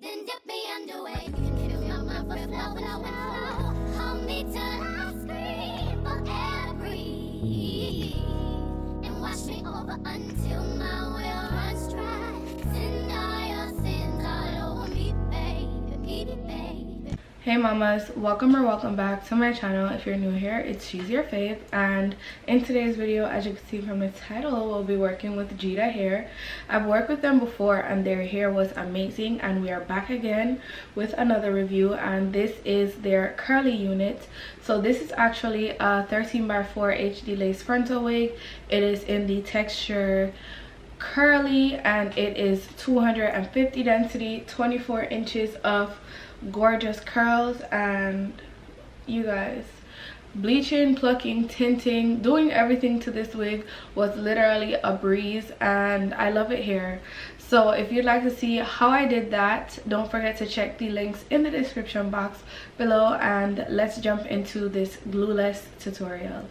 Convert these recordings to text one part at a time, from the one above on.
Then dip me underway. You can fill my mouth with flow, flow, flow. Hold me till I scream for air, breathe. And wash me over until my will runs dry. Send all your sins all over me, baby, baby. Hey mamas, welcome or welcome back to my channel. If you're new here, it's She's Your Fave, and in today's video, as you can see from the title, we'll be working with Geeta Hair. I've worked with them before and their hair was amazing, and we are back again with another review, and this is their curly unit. So this is actually a 13x4 HD lace frontal wig. It is in the texture curly and it is 250 density, 24 inches of gorgeous curls. And you guys, bleaching, plucking, tinting, doing everything to this wig was literally a breeze, and I love it here. So if you'd like to see how I did that, don't forget to check the links in the description box below, and let's jump into this glueless tutorial.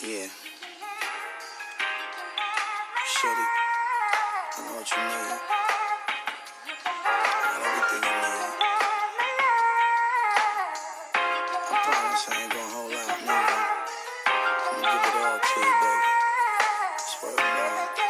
Yeah. Shorty, I know what you need. I got everything you need. I promise I ain't gonna hold out, nigga. I'm gonna give it all to you, baby. Swear to God. I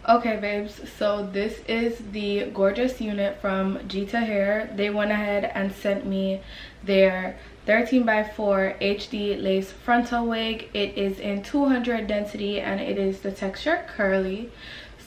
Okay babes, so this is the gorgeous unit from Geeta Hair. They went ahead and sent me their 13x4 HD lace frontal wig. It is in 200 density and it is the texture curly.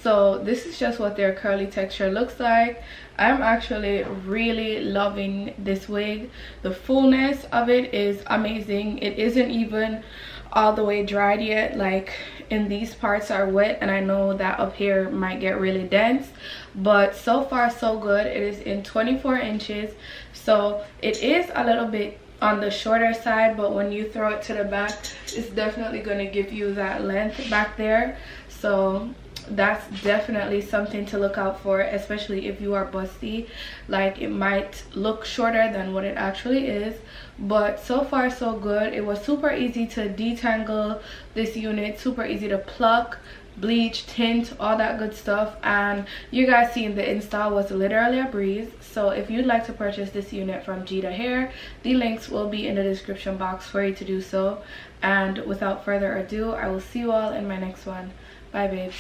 So this is just what their curly texture looks like. I'm actually really loving this wig. The fullness of it is amazing. It isn't even all the way dried yet. Like, in these parts are wet, and I know that up here might get really dense, but so far so good. It is in 24 inches, so it is a little bit on the shorter side, but when you throw it to the back, it's definitely going to give you that length back there. So that's definitely something to look out for, especially if you are busty. Like, it might look shorter than what it actually is, but so far so good. It was super easy to detangle this unit, super easy to pluck, bleach, tint, all that good stuff, and you guys seen the install was literally a breeze. So if you'd like to purchase this unit from Geeta Hair, the links will be in the description box for you to do so. And without further ado, I will see you all in my next one. Bye babes.